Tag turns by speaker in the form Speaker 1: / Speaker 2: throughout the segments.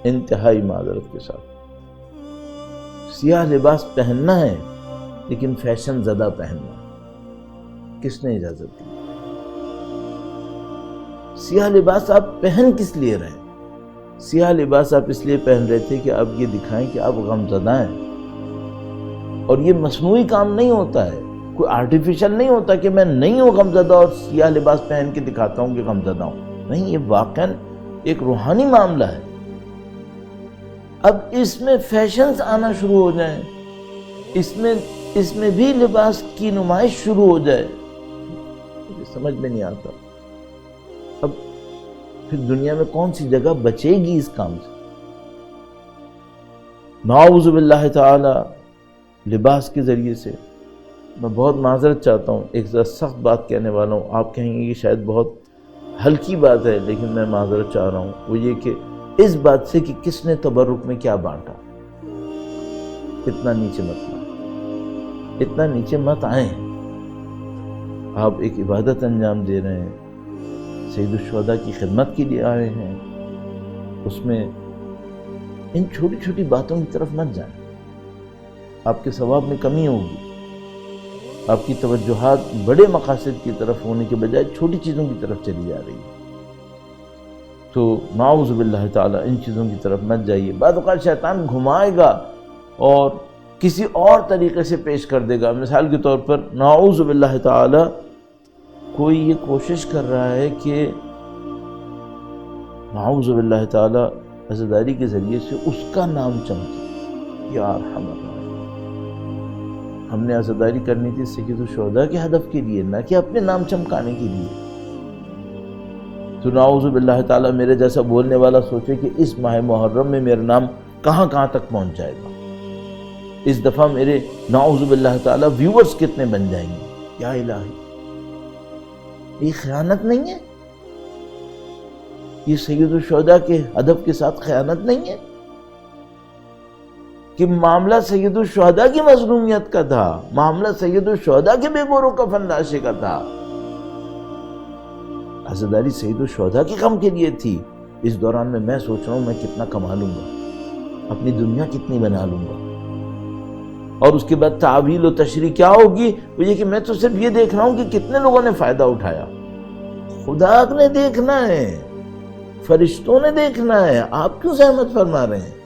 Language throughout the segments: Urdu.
Speaker 1: انتہائی معذرت کے ساتھ، سیاہ لباس پہننا ہے لیکن فیشن زدہ پہننا ہے، کس نے اجازت دی؟ سیاہ لباس آپ پہن کس لیے رہے؟ سیاہ لباس آپ اس لیے پہن رہے تھے کہ آپ یہ دکھائیں کہ آپ غمزدہ ہیں، اور یہ مصنوعی کام نہیں ہوتا ہے، کوئی آرٹیفیشل نہیں ہوتا کہ میں نہیں ہوں غمزدہ اور سیاہ لباس پہن کے دکھاتا ہوں کہ غمزدہ ہوں، نہیں، یہ واقعاً ایک روحانی معاملہ ہے۔ اب اس میں فیشنز آنا شروع ہو جائیں، اس میں بھی لباس کی نمائش شروع ہو جائے، مجھے سمجھ میں نہیں آتا۔ اب پھر دنیا میں کون سی جگہ بچے گی اس کام سے؟ نعوذ باللہ تعالی لباس کے ذریعے سے۔ میں بہت معذرت چاہتا ہوں، ایک ذرا سخت بات کہنے والا ہوں، آپ کہیں گے کہ شاید بہت ہلکی بات ہے، لیکن میں معذرت چاہ رہا ہوں، وہ یہ کہ اس بات سے کہ کس نے تبرک میں کیا بانٹا، اتنا نیچے مت آئیں، اتنا نیچے مت آئیں۔ آپ ایک عبادت انجام دے رہے ہیں، سید الشہداء کی خدمت کے لیے آئے ہیں، اس میں ان چھوٹی چھوٹی باتوں کی طرف مت جائیں، آپ کے ثواب میں کمی ہوگی، آپ کی توجہات بڑے مقاصد کی طرف ہونے کے بجائے چھوٹی چیزوں کی طرف چلی جا رہی ہے۔ تو نعوذ باللہ تعالی ان چیزوں کی طرف مت جائیے۔ بعض اوقات شیطان گھمائے گا اور کسی اور طریقے سے پیش کر دے گا۔ مثال کے طور پر نعوذ باللہ تعالی کوئی یہ کوشش کر رہا ہے کہ نعوذ باللہ تعالی عزاداری کے ذریعے سے اس کا نام چمکے، یا ارحم الراحمین۔ ہم نے عزاداری کرنی تھی سید الشہداء کے ہدف کے لیے، نہ کہ اپنے نام چمکانے کے لیے۔ تو نعوذ باللہ تعالی میرے جیسا بولنے والا سوچے کہ اس ماہ محرم میں میرا نام کہاں کہاں تک پہنچ جائے گا، اس دفعہ میرے نعوذ باللہ تعالی ویورز کتنے بن جائیں گے۔ یا الہی، یہ خیانت نہیں ہے؟ یہ سید الشہداء کے ہدف کے ساتھ خیانت نہیں ہے کہ معاملہ سید الشہداء کی مظلومیت کا تھا، معاملہ سید الشہداء کے بے گور و کفن لاشے کا تھا، عزاداری سید الشہداء کے غم کے لیے تھی۔ اس دوران میں سوچ رہا ہوں میں کتنا کما لوں گا، اپنی دنیا کتنی بنا لوں گا، اور اس کے بعد تعویل و تشریح کیا ہوگی؟ وہ یہ کہ میں تو صرف یہ دیکھ رہا ہوں کہ کتنے لوگوں نے فائدہ اٹھایا۔ خدا نے دیکھنا ہے، فرشتوں نے دیکھنا ہے، آپ کیوں زحمت فرما رہے ہیں؟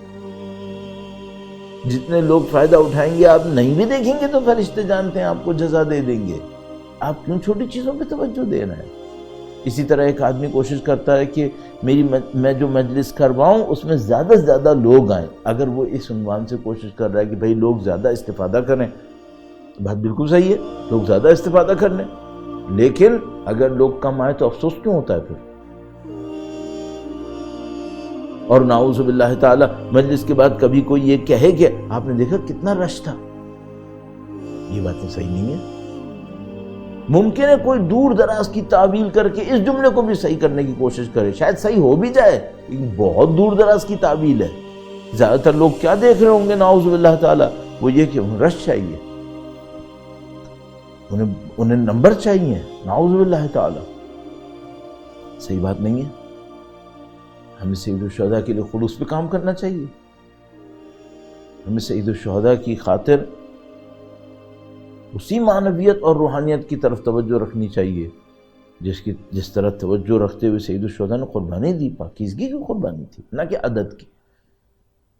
Speaker 1: جتنے لوگ فائدہ اٹھائیں گے آپ نہیں بھی دیکھیں گے تو فرشتے جانتے ہیں آپ کو جزا دے دیں گے، آپ کیوں چھوٹی چیزوں پہ توجہ دے رہے ہیں؟ اسی طرح ایک آدمی کوشش کرتا ہے کہ میں جو مجلس کرواؤں اس میں زیادہ سے زیادہ لوگ آئیں، اگر وہ اس عنوان سے کوشش کر رہا ہے کہ بھئی لوگ زیادہ استفادہ کریں، بات بالکل صحیح ہے، لوگ زیادہ استفادہ کر لیں، لیکن اگر لوگ کم آئے تو افسوس کیوں ہوتا ہے پھر؟ اور نعوذ باللہ تعالی مجلس کے بعد کبھی کوئی یہ کہے کہ آپ نے دیکھا کتنا رش تھا، یہ باتیں صحیح نہیں ہیں۔ ممکن ہے کوئی دور دراز کی تعویل کر کے اس جملے کو بھی صحیح کرنے کی کوشش کرے، شاید صحیح ہو بھی جائے، لیکن بہت دور دراز کی تعویل ہے۔ زیادہ تر لوگ کیا دیکھ رہے ہوں گے نعوذ باللہ تعالی؟ وہ یہ کہ انہیں رش چاہیے، انہیں نمبر چاہیے، نعوذ باللہ تعالی۔ صحیح بات نہیں ہے، ہمیں سید الشہداء کے لیے خلوص پہ کام کرنا چاہیے، ہمیں سید الشہداء کی خاطر اسی معنویت اور روحانیت کی طرف توجہ رکھنی چاہیے جس طرح توجہ رکھتے ہوئے سید الشہداء نے قربانی دی، پاکیزگی کی قربانی تھی، نہ کہ عدد کی۔